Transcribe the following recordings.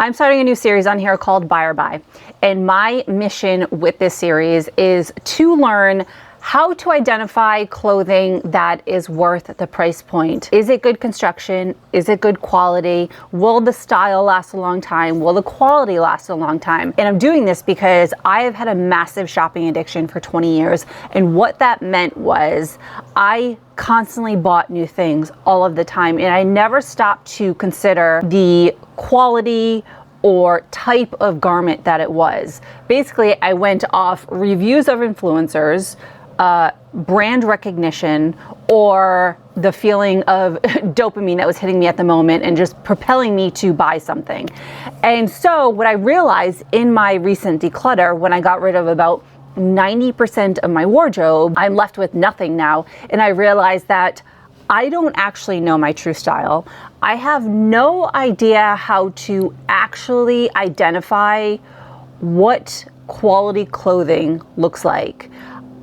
I'm starting a new series on here called Buy or Buy. And my mission with this series is to learn how to identify clothing that is worth the price point. Is it good construction? Is it good quality? Will the style last a long time? Will the quality last a long time? And I'm doing this because I have had a massive shopping addiction for 20 years. And what that meant was I constantly bought new things all of the time. And I never stopped to consider the quality or type of garment that it was. Basically, I went off reviews of influencers, brand recognition, or the feeling of dopamine that was hitting me at the moment and just propelling me to buy something. And so what I realized in my recent declutter, when I got rid of about 90% of my wardrobe, I'm left with nothing now. And I realized that I don't actually know my true style. I have no idea how to actually identify what quality clothing looks like.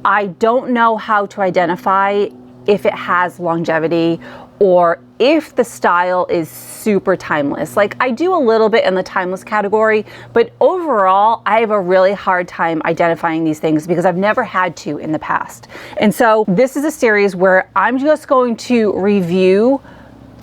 I don't know how to identify if it has longevity or if the style is super timeless. Like, I do a little bit in the timeless category, but overall, I have a really hard time identifying these things because I've never had to in the past. And so this is a series where I'm just going to review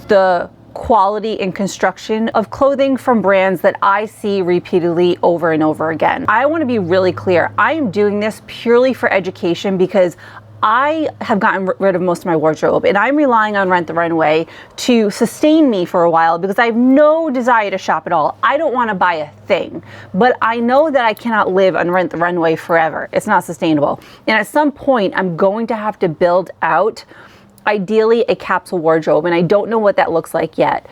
the quality and construction of clothing from brands that I see repeatedly over and over again. I want to be really clear. I am doing this purely for education because I have gotten rid of most of my wardrobe and I'm relying on Rent the Runway to sustain me for a while because I have no desire to shop at all. I don't want to buy a thing, but I know that I cannot live on Rent the Runway forever. It's not sustainable. And at some point, I'm going to have to build out ideally a capsule wardrobe, and I don't know what that looks like yet.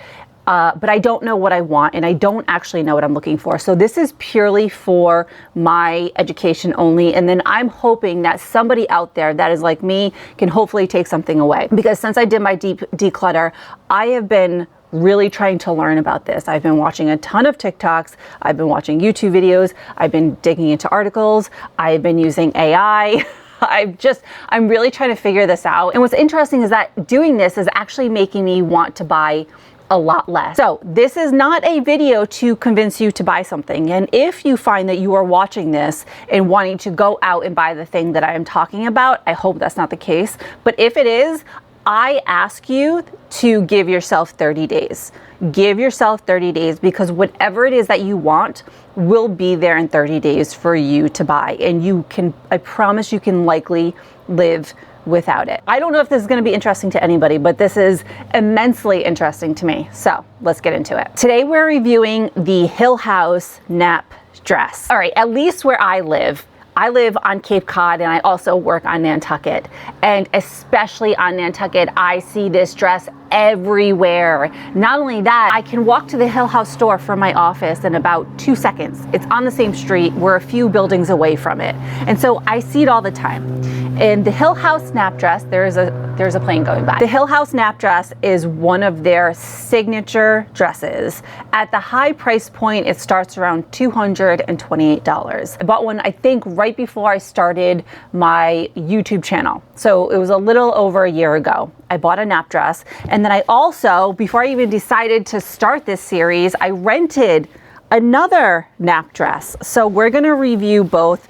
But I don't know what I want, and I don't actually know what I'm looking for. So this is purely for my education only. And then I'm hoping that somebody out there that is like me can hopefully take something away. Because since I did my deep declutter, I have been really trying to learn about this. I've been watching a ton of TikToks. I've been watching YouTube videos. I've been digging into articles. I've been using AI. I'm really trying to figure this out. And what's interesting is that doing this is actually making me want to buy a lot less. So this is not a video to convince you to buy something. And if you find that you are watching this and wanting to go out and buy the thing that I am talking about, I hope that's not the case. But if it is, I ask you to give yourself 30 days. Give yourself 30 days because whatever it is that you want will be there in 30 days for you to buy. And you can, I promise you can likely live without it. I don't know if this is going to be interesting to anybody, but this is immensely interesting to me. So let's get into it. Today we're reviewing the Hill House nap dress. All right, at least where I live on Cape Cod and I also work on Nantucket. And especially on Nantucket, I see this dress everywhere. Not only that, I can walk to the Hill House store from my office in about 2 seconds. It's on the same street. We're a few buildings away from it. And so I see it all the time. And the Hill House snap dress, there's a plane going by. The Hill House snap dress is one of their signature dresses. At the high price point, it starts around $228. I bought one, I think, right before I started my YouTube channel. So it was a little over a year ago. I bought a nap dress. And then I also, before I even decided to start this series, I rented another nap dress. So we're gonna review both.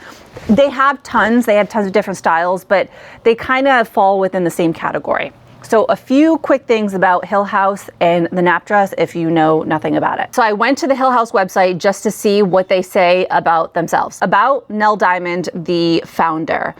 They have tons of different styles, but they kind of fall within the same category. So a few quick things about Hill House and the nap dress if you know nothing about it. So I went to the Hill House website just to see what they say about themselves. About Nell Diamond, the founder.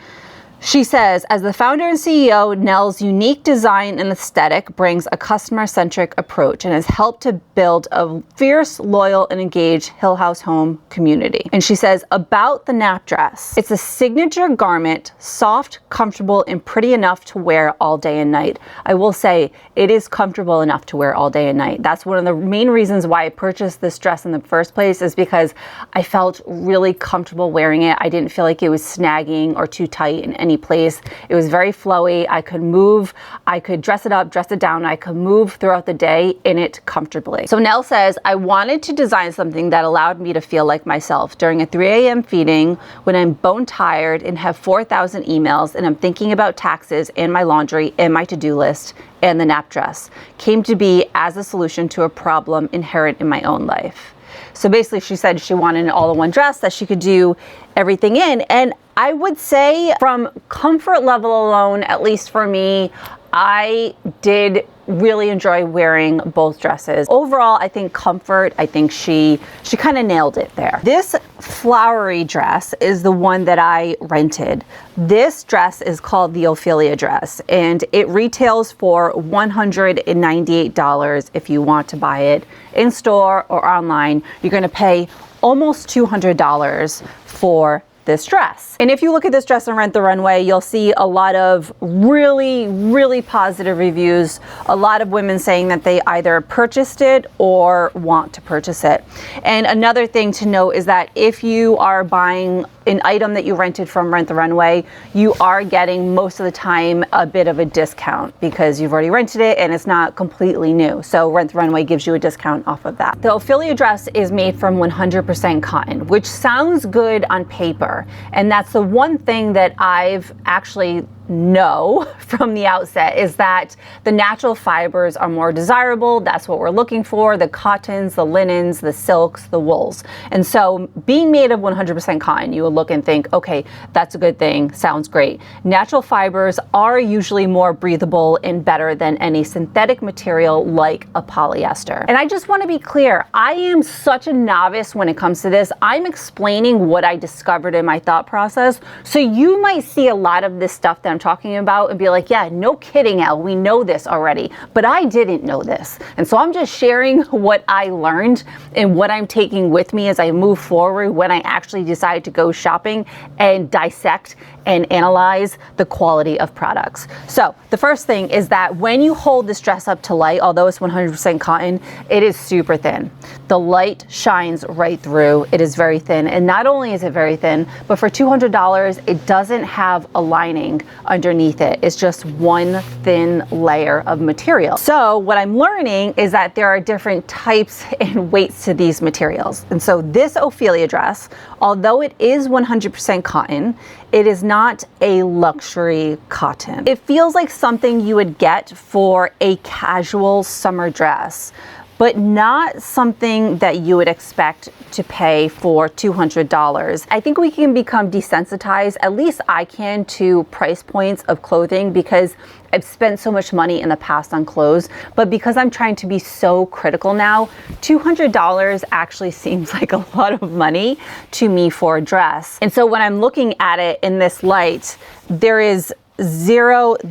She says, as the founder and CEO, Nell's unique design and aesthetic brings a customer-centric approach and has helped to build a fierce, loyal, and engaged Hill House home community. And she says, about the nap dress, it's a signature garment, soft, comfortable, and pretty enough to wear all day and night. I will say, it is comfortable enough to wear all day and night. That's one of the main reasons why I purchased this dress in the first place, is because I felt really comfortable wearing it. I didn't feel like it was snagging or too tight in any place. It was very flowy. I could move, I could dress it up, dress it down. I could move throughout the day in it comfortably. So Nell says, I wanted to design something that allowed me to feel like myself during a 3 a.m. feeding when I'm bone tired and have 4,000 emails and I'm thinking about taxes and my laundry and my to-do list, and the nap dress came to be as a solution to a problem inherent in my own life. So basically she said she wanted an all-in-one dress that she could do everything in. And I would say from comfort level alone, at least for me, I did really enjoy wearing both dresses. Overall, I think comfort, I think she kind of nailed it there. This flowery dress is the one that I rented. This dress is called the Ophelia dress, and it retails for $198 if you want to buy it in store or online. You're going to pay almost $200 for this dress. And if you look at this dress on Rent the Runway, you'll see a lot of really positive reviews. A lot of women saying that they either purchased it or want to purchase it. And another thing to note is that if you are buying an item that you rented from Rent the Runway, you are getting most of the time a bit of a discount because you've already rented it and it's not completely new. So Rent the Runway gives you a discount off of that. The Ophelia dress is made from 100% cotton, which sounds good on paper. And that's the one thing that I've actually know from the outset, is that the natural fibers are more desirable. That's what we're looking for: the cottons, the linens, the silks, the wools. And so being made of 100% cotton, you would look and think, okay, that's a good thing, sounds great. Natural fibers are usually more breathable and better than any synthetic material like a polyester. And I just want to be clear, I am such a novice when it comes to this. I'm explaining what I discovered in my thought process. So you might see a lot of this stuff that I'm talking about and be like, yeah, no kidding, Elle, we know this already. But I didn't know this. And so I'm just sharing what I learned and what I'm taking with me as I move forward when I actually decide to go shopping and dissect and analyze the quality of products. So the first thing is that when you hold this dress up to light, although it's 100% cotton, it is super thin. The light shines right through. It is very thin. And not only is it very thin, but for $200, it doesn't have a lining underneath it. It's just one thin layer of material. So what I'm learning is that there are different types and weights to these materials. And so this Ophelia dress, although it is 100% cotton, it is not a luxury cotton. It feels like something you would get for a casual summer dress, but not something that you would expect to pay for $200. I think we can become desensitized, at least I can, to price points of clothing because I've spent so much money in the past on clothes, but because I'm trying to be so critical now, $200 actually seems like a lot of money to me for a dress. And so when I'm looking at it in this light, there is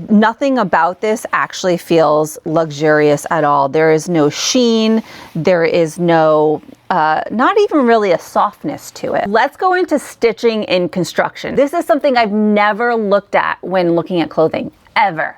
nothing about this actually feels luxurious at all. There is no sheen, there is no not even really a softness to it. Let's go into stitching and construction. This is something I've never looked at when looking at clothing, ever,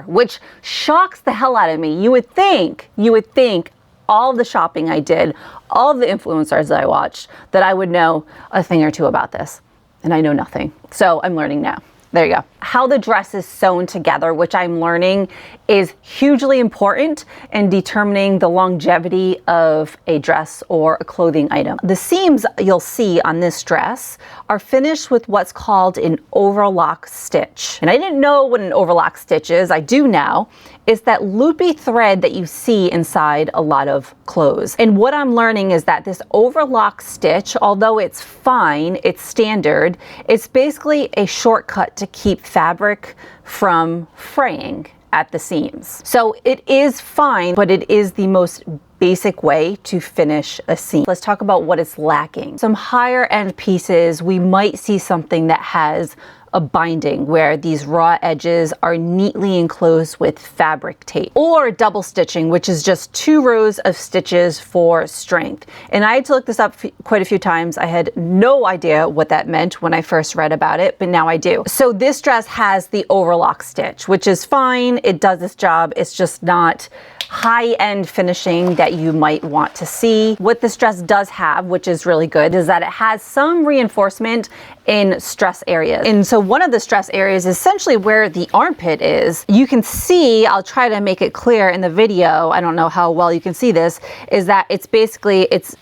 which shocks the hell out of me. You would think all the shopping I did, all the influencers that I watched, that I would know a thing or two about this. And I know nothing. So I'm learning now. There you go. How the dress is sewn together, which I'm learning is hugely important in determining the longevity of a dress or a clothing item. The seams you'll see on this dress are finished with what's called an overlock stitch. And I didn't know what an overlock stitch is. I do now. It's that loopy thread that you see inside a lot of clothes. And what I'm learning is that this overlock stitch, although it's fine, it's standard, it's basically a shortcut to keep fabric from fraying at the seams. So it is fine, but it is the most basic way to finish a seam. Let's talk about what it's lacking. Some higher end pieces, we might see something that has a binding where these raw edges are neatly enclosed with fabric tape, or double stitching, which is just 2 rows of stitches for strength. And I had to look this up quite a few times. I had no idea what that meant when I first read about it, but now I do. So this dress has the overlock stitch, which is fine. It does its job. It's just not high-end finishing that you might want to see. What this dress does have, which is really good, is that it has some reinforcement in stress areas. And so one of the stress areas is essentially where the armpit is. You can see, I'll try to make it clear in the video, I don't know how well you can see this, is that it's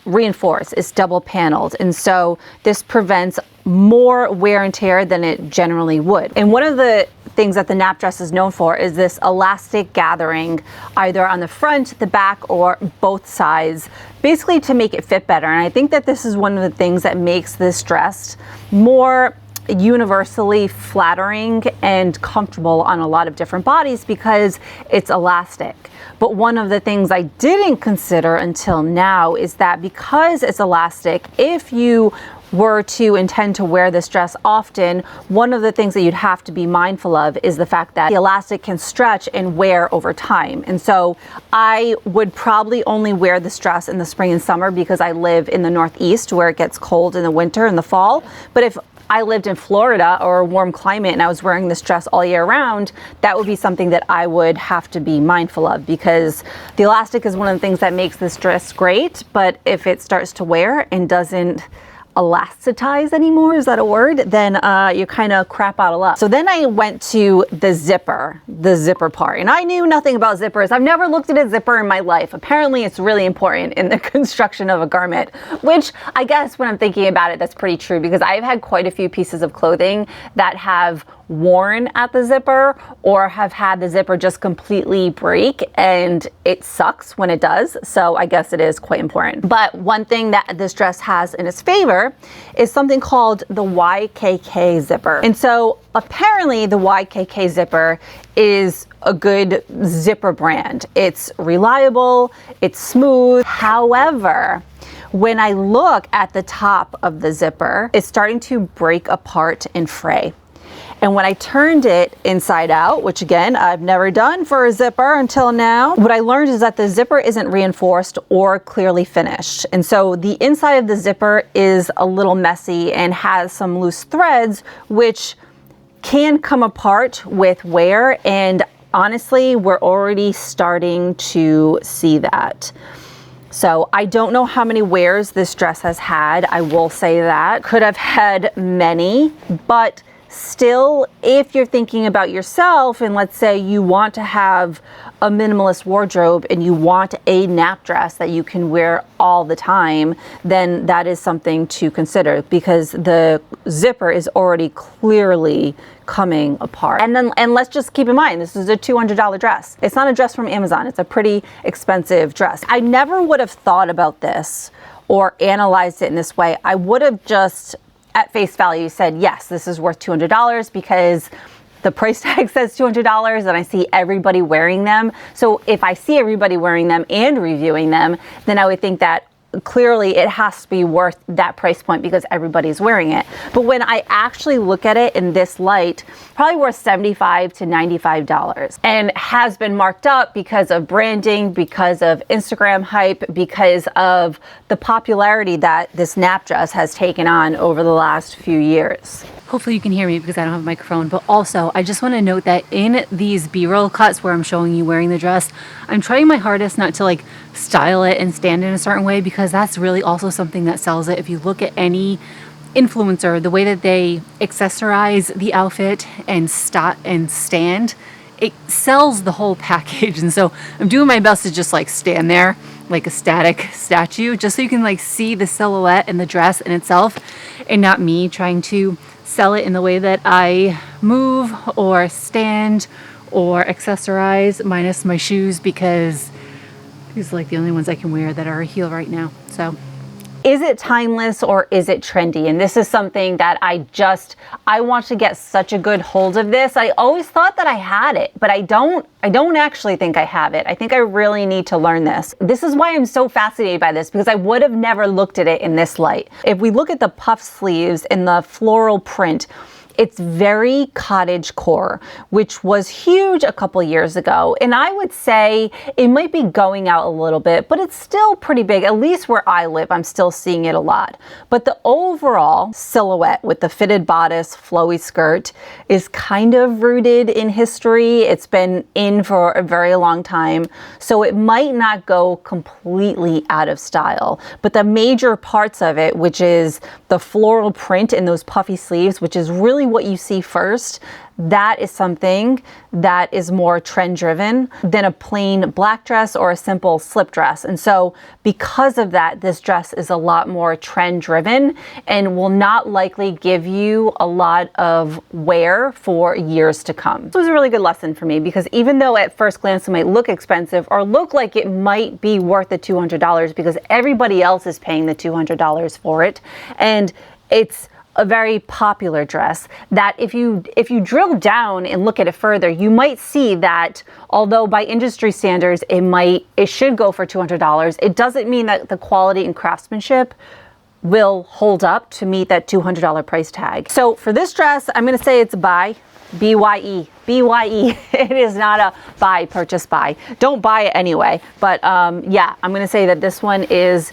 reinforced, it's double paneled. And so this prevents more wear and tear than it generally would. And one of the things that the nap dress is known for is this elastic gathering either on the front, the back, or both sides, basically to make it fit better. And I think that this is one of the things that makes this dress more universally flattering and comfortable on a lot of different bodies because it's elastic. But one of the things I didn't consider until now is that because it's elastic, if you were to intend to wear this dress often, one of the things that you'd have to be mindful of is the fact that the elastic can stretch and wear over time. And so I would probably only wear this dress in the spring and summer because I live in the Northeast where it gets cold in the winter and the fall. But if I lived in Florida or a warm climate and I was wearing this dress all year round, that would be something that I would have to be mindful of because the elastic is one of the things that makes this dress great. But if it starts to wear and doesn't elasticize anymore, is that a word? Then you kind of crap out of luck. So then I went to the zipper part, and I knew nothing about zippers. I've never looked at a zipper in my life. Apparently it's really important in the construction of a garment, which I guess when I'm thinking about it, that's pretty true because I've had quite a few pieces of clothing that have worn at the zipper or have had the zipper just completely break, and it sucks when it does. So I guess it is quite important. But one thing that this dress has in its favor is something called the YKK zipper. And so apparently the YKK zipper is a good zipper brand. It's reliable, it's smooth. However, when I look at the top of the zipper, it's starting to break apart and fray. And when I turned it inside out, which again, I've never done for a zipper until now, what I learned is that the zipper isn't reinforced or clearly finished. And so the inside of the zipper is a little messy and has some loose threads, which can come apart with wear. And honestly, we're already starting to see that. So I don't know how many wears this dress has had. I will say that. Could have had many, but still, if you're thinking about yourself and let's say you want to have a minimalist wardrobe and you want a nap dress that you can wear all the time, then that is something to consider because the zipper is already clearly coming apart. And let's just keep in mind, this is a $200 dress. It's not a dress from Amazon. It's a pretty expensive dress. I never would have thought about this or analyzed it in this way. I would have just at face value said, yes, this is worth $200 because the price tag says $200 and I see everybody wearing them. So if I see everybody wearing them and reviewing them, then I would think that clearly it has to be worth that price point because everybody's wearing it. But when I actually look at it in this light, probably worth $75 to $95 and has been marked up because of branding, because of Instagram hype, because of the popularity that this nap dress has taken on over the last few years. Hopefully you can hear me because I don't have a microphone, but also I just want to note that in these B-roll cuts where I'm showing you wearing the dress, I'm trying my hardest not to like style it and stand in a certain way because that's really also something that sells it. If you look at any influencer, the way that they accessorize the outfit and stand, it sells the whole package. And so I'm doing my best to just like stand there like a static statue just so you can like see the silhouette and the dress in itself and not me trying to sell it in the way that I move or stand or accessorize minus my shoes because these are like the only ones I can wear that are a heel right now. So is it timeless or is it trendy? And this is something that I want to get such a good hold of this. I always thought that I had it, but I don't actually think I have it. I think I really need to learn this. This is why I'm so fascinated by this because I would have never looked at it in this light. If we look at the puff sleeves and the floral print, it's very cottagecore, which was huge a couple years ago. And I would say it might be going out a little bit, but it's still pretty big. At least where I live, I'm still seeing it a lot. But the overall silhouette with the fitted bodice, flowy skirt is kind of rooted in history. It's been in for a very long time. So it might not go completely out of style. But the major parts of it, which is the floral print in those puffy sleeves, which is really what you see first, that is something that is more trend driven than a plain black dress or a simple slip dress. And so because of that, this dress is a lot more trend driven and will not likely give you a lot of wear for years to come. This was a really good lesson for me, because even though at first glance it might look expensive or look like it might be worth the $200 because everybody else is paying the $200 for it, and it's a very popular dress, that if you drill down and look at it further, you might see that although by industry standards it should go for $200, it doesn't mean that the quality and craftsmanship will hold up to meet that $200 price tag. So for this dress, I'm gonna say it's a buy. BYE. BYE. It is not a buy, purchase, buy. Don't buy it anyway. But yeah, I'm gonna say that this one is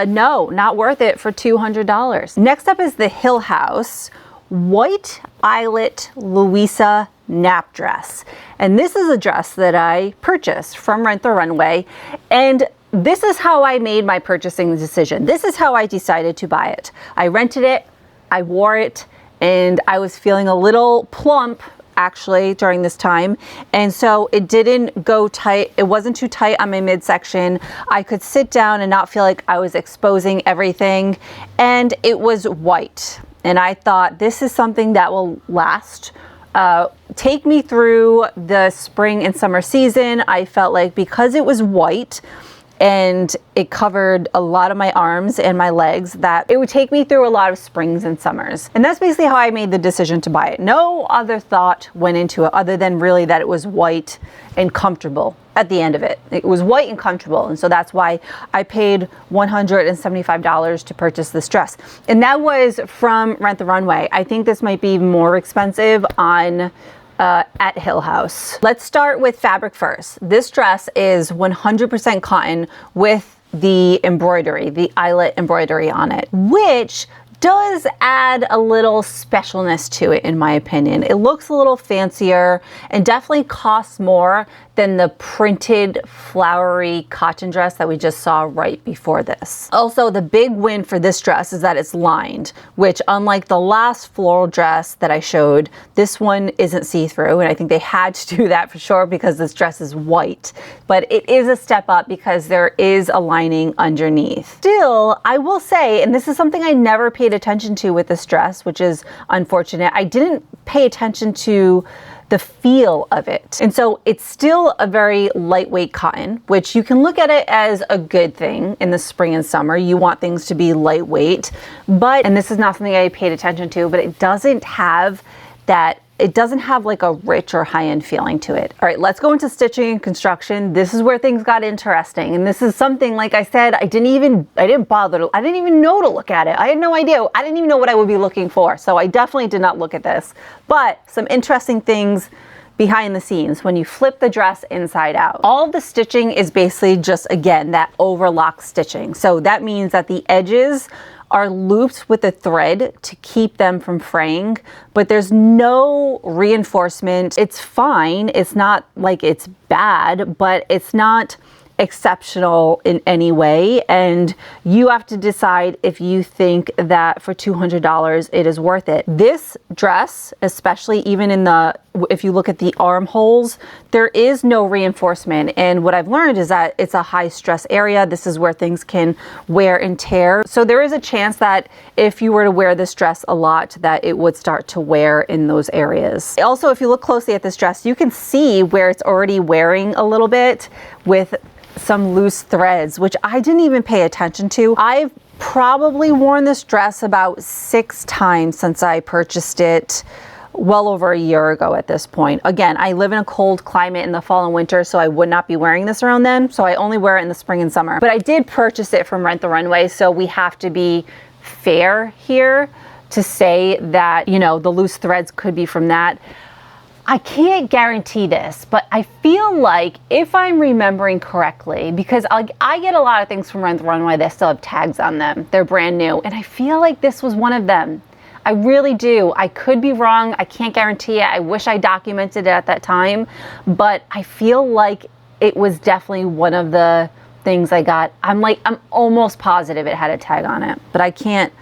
no, not worth it for $200. Next up is the Hill House White Eyelet Louisa Nap Dress. And this is a dress that I purchased from Rent the Runway. And this is how I made my purchasing decision. This is how I decided to buy it. I rented it, I wore it, and I was feeling a little plump actually during this time, and so it didn't go tight. It wasn't too tight on my midsection. I could sit down and not feel like I was exposing everything, and it was white, and I thought this is something that will last, take me through the spring and summer season. I felt like because it was white and it covered a lot of my arms and my legs, that it would take me through a lot of springs and summers. And that's basically how I made the decision to buy it. No other thought went into it other than really that it was white and comfortable at the end of it. It was white and comfortable, and so that's why I paid $175 to purchase this dress. And that was from Rent the Runway. I think this might be even more expensive on at Hill House. Let's start with fabric first. This dress is 100% cotton with the embroidery, the eyelet embroidery on it, which does add a little specialness to it, in my opinion. It looks a little fancier and definitely costs more than the printed flowery cotton dress that we just saw right before this. Also, the big win for this dress is that it's lined, which unlike the last floral dress that I showed, this one isn't see-through, and I think they had to do that for sure because this dress is white. But it is a step up because there is a lining underneath. Still, I will say, and this is something I never paid attention to with this dress, which is unfortunate, I didn't pay attention to the feel of it. And so it's still a very lightweight cotton, which you can look at it as a good thing in the spring and summer. You want things to be lightweight, but, and this is not something I paid attention to, but it doesn't have that, it doesn't have like a rich or high-end feeling to it. All right, let's go into stitching and construction. This is where things got interesting. And this is something, like I said, I didn't even know to look at it. I had no idea. I didn't even know what I would be looking for. So I definitely did not look at this. But some interesting things behind the scenes when you flip the dress inside out. All of the stitching is basically just, again, that overlock stitching. So that means that the edges are looped with a thread to keep them from fraying, but there's no reinforcement. It's fine. It's not like it's bad, but it's not exceptional in any way, and you have to decide if you think that for $200 it is worth it. This dress, especially even in the, if you look at the armholes, there is no reinforcement, and what I've learned is that it's a high stress area. This is where things can wear and tear, so there is a chance that if you were to wear this dress a lot, that it would start to wear in those areas. Also, if you look closely at this dress, you can see where it's already wearing a little bit with some loose threads, which I didn't even pay attention to. I've probably worn this dress about 6 times since I purchased it well over a year ago at this point. Again, I live in a cold climate in the fall and winter, so I would not be wearing this around then. So I only wear it in the spring and summer. But I did purchase it from Rent the Runway, so we have to be fair here to say that, you know, the loose threads could be from that. I can't guarantee this, but I feel like if I'm remembering correctly, because I get a lot of things from Rent the Runway that still have tags on them. They're brand new, and I feel like this was one of them. I really do. I could be wrong. I can't guarantee it. I wish I documented it at that time, but I feel like it was definitely one of the things I got. I'm almost positive it had a tag on it, but I can't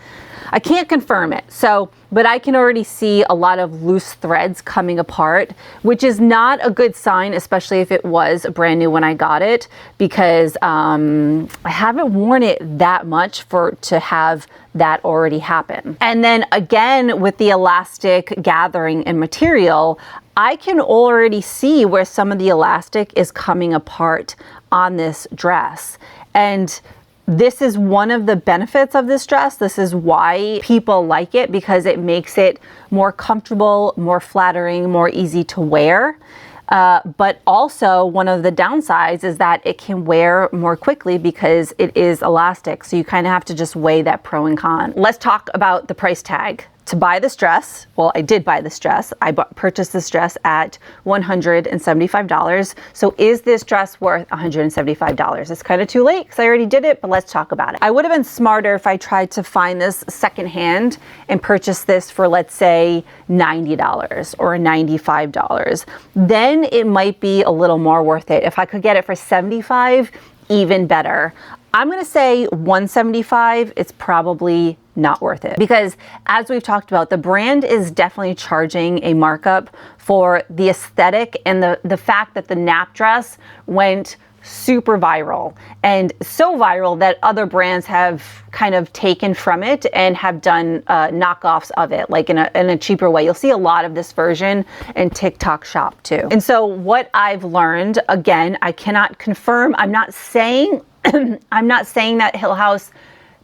I can't confirm it. So, but I can already see a lot of loose threads coming apart, which is not a good sign, especially if it was brand new when I got it, because I haven't worn it that much to have that already happen. And then again, with the elastic gathering and material, I can already see where some of the elastic is coming apart on this dress. And this is one of the benefits of this dress. This is why people like it, because it makes it more comfortable, more flattering, more easy to wear. But also one of the downsides is that it can wear more quickly because it is elastic. So you kind of have to just weigh that pro and con. Let's talk about the price tag. To buy this dress, well, I did buy this dress. I purchased this dress at $175. So is this dress worth $175? It's kind of too late because I already did it, but let's talk about it. I would have been smarter if I tried to find this secondhand and purchase this for, let's say, $90 or $95. Then it might be a little more worth it. If I could get it for $75, even better. I'm gonna say $175, it's probably not worth it, because as we've talked about, the brand is definitely charging a markup for the aesthetic and the fact that the nap dress went super viral, and so viral that other brands have kind of taken from it and have done knockoffs of it, like in a cheaper way. You'll see a lot of this version in TikTok shop too. And so what I've learned, again, I cannot confirm, I'm not saying I'm not saying that Hill House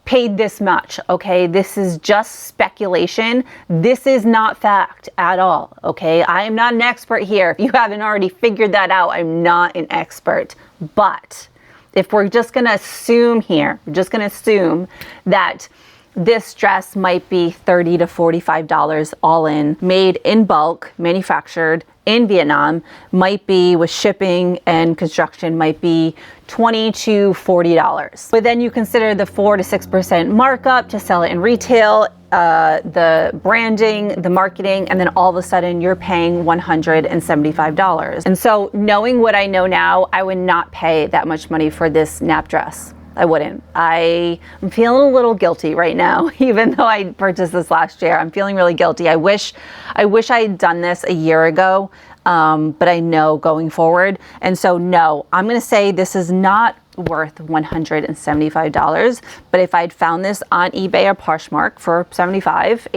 paid this much, okay? This is just speculation. This is not fact at all, okay? I am not an expert here. If you haven't already figured that out, I'm not an expert. But if we're just gonna assume here, we're just gonna assume that this dress might be $30 to $45 all in, made in bulk, manufactured in Vietnam, might be with shipping and construction, might be $20 to $40. But then you consider the 4 to 6% markup to sell it in retail, the branding, the marketing, and then all of a sudden you're paying $175. And so knowing what I know now, I would not pay that much money for this nap dress. I wouldn't. I'm feeling a little guilty right now, even though I purchased this last year. I'm feeling really guilty. I wish I had done this a year ago, but I know going forward. And so no, I'm gonna say this is not worth $175. But if I'd found this on eBay or Poshmark for $75,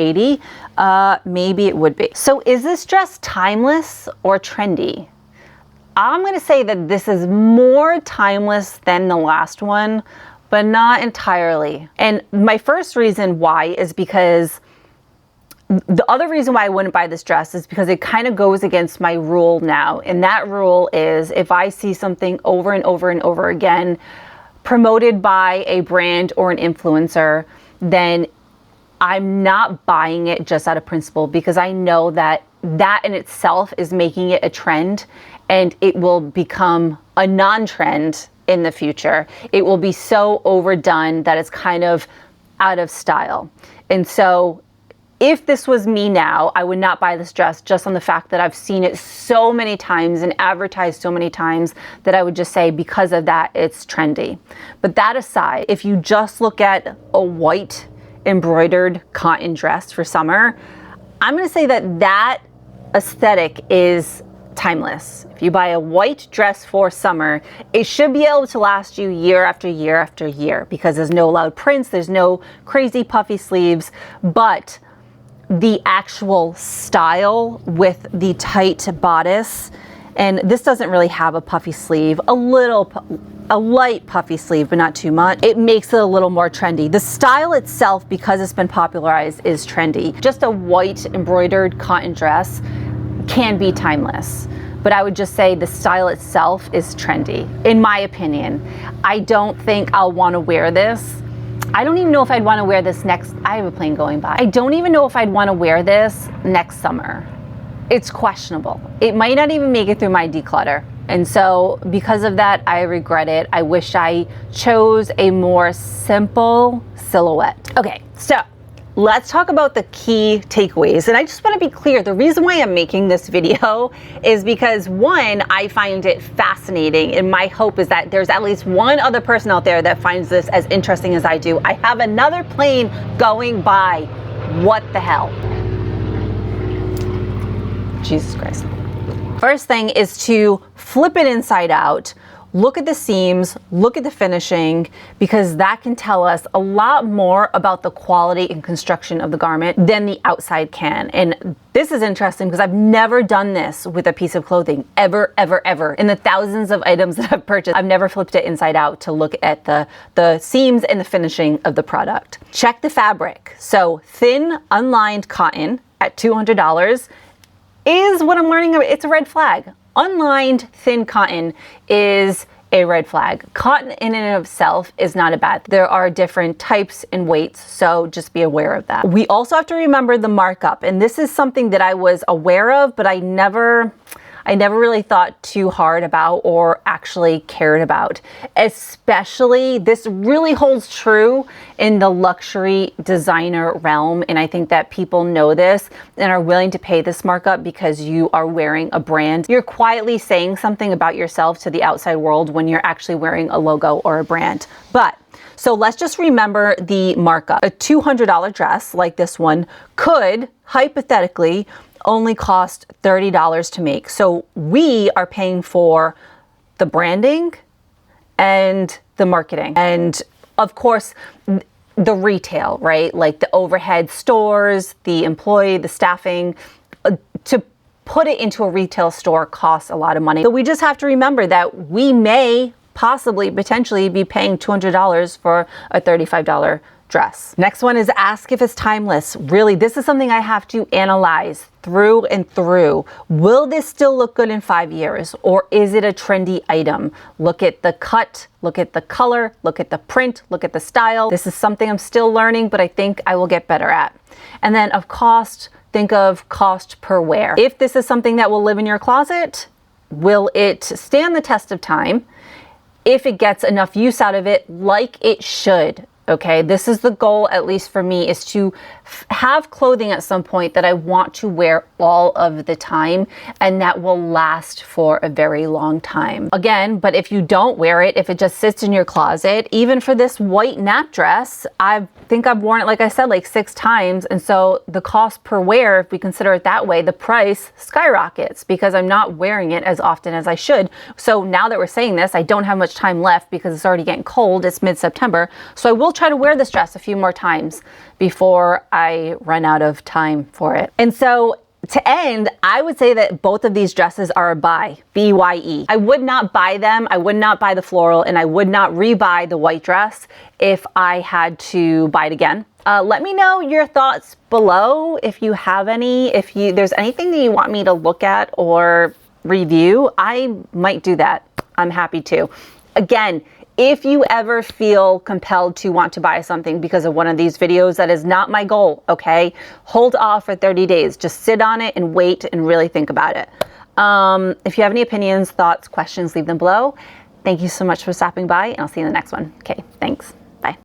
$80, maybe it would be. So is this dress timeless or trendy? I'm going to say that this is more timeless than the last one, but not entirely. And my first reason why is because the other reason why I wouldn't buy this dress is because it kind of goes against my rule now. And that rule is if I see something over and over and over again promoted by a brand or an influencer, then I'm not buying it just out of principle, because I know that that in itself is making it a trend, and it will become a non-trend in the future. It will be so overdone that it's kind of out of style. And so if this was me now, I would not buy this dress just on the fact that I've seen it so many times and advertised so many times that I would just say because of that, it's trendy. But that aside, if you just look at a white embroidered cotton dress for summer, I'm gonna say that that aesthetic is timeless. If you buy a white dress for summer, it should be able to last you year after year after year, because there's no loud prints, there's no crazy puffy sleeves, but the actual style with the tight bodice, and this doesn't really have a puffy sleeve, a light puffy sleeve, but not too much. It makes it a little more trendy. The style itself, because it's been popularized, is trendy. Just a white embroidered cotton dress can be timeless, but I would just say the style itself is trendy, in my opinion. I don't think I'll want to wear this. I don't even know if I'd want to wear this I have a plane going by. I don't even know if I'd want to wear this next summer. It's questionable. It might not even make it through my declutter. And so because of that, I regret it. I wish I chose a more simple silhouette. Okay, so let's talk about the key takeaways. And I just want to be clear, the reason why I'm making this video is because, one, I find it fascinating, and my hope is that there's at least one other person out there that finds this as interesting as I do. I have another plane going by. What the hell? Jesus Christ. First thing is to flip it inside out. Look at the seams, look at the finishing, because that can tell us a lot more about the quality and construction of the garment than the outside can. And this is interesting because I've never done this with a piece of clothing, ever. In the thousands of items that I've purchased, I've never flipped it inside out to look at the seams and the finishing of the product. Check the fabric. So thin, unlined cotton at $200 is what I'm learning. It's a red flag. Unlined thin cotton is a red flag. Cotton in and of itself is not a bad thing. There are different types and weights, so just be aware of that. We also have to remember the markup, and this is something that I was aware of, but I never really thought too hard about or actually cared about. Especially, this really holds true in the luxury designer realm, and I think that people know this and are willing to pay this markup because you are wearing a brand. You're quietly saying something about yourself to the outside world when you're actually wearing a logo or a brand. So let's just remember the markup. A $200 dress like this one could hypothetically only cost $30 to make. So we are paying for the branding and the marketing. And of course, the retail, right? Like the overhead stores, the employee, the staffing. To put it into a retail store costs a lot of money. So we just have to remember that we may possibly, potentially be paying $200 for a $35 dress. Next one is ask if it's timeless. Really, this is something I have to analyze through and through. Will this still look good in 5 years, or is it a trendy item? Look at the cut, look at the color, look at the print, look at the style. This is something I'm still learning, but I think I will get better at. And then of cost, think of cost per wear. If this is something that will live in your closet, will it stand the test of time? If it gets enough use out of it like it should. Okay, this is the goal, at least for me, is to have clothing at some point that I want to wear all of the time and that will last for a very long time. Again, but if you don't wear it, if it just sits in your closet, even for this white nap dress, I think I've worn it, like I said, like 6 times. And so the cost per wear, if we consider it that way, the price skyrockets because I'm not wearing it as often as I should. So now that we're saying this, I don't have much time left because it's already getting cold. It's mid-September. So I will try to wear this dress a few more times before I run out of time for it. And so to end, I would say that both of these dresses are a buy, B-Y-E. I would not buy them. I would not buy the floral, and I would not rebuy the white dress if I had to buy it again. Let me know your thoughts below if you have any. If there's anything that you want me to look at or review, I might do that. I'm happy to. Again, if you ever feel compelled to want to buy something because of one of these videos, that is not my goal, okay? Hold off for 30 days. Just sit on it and wait and really think about it. If you have any opinions, thoughts, questions, leave them below. Thank you so much for stopping by, and I'll see you in the next one. Okay, thanks.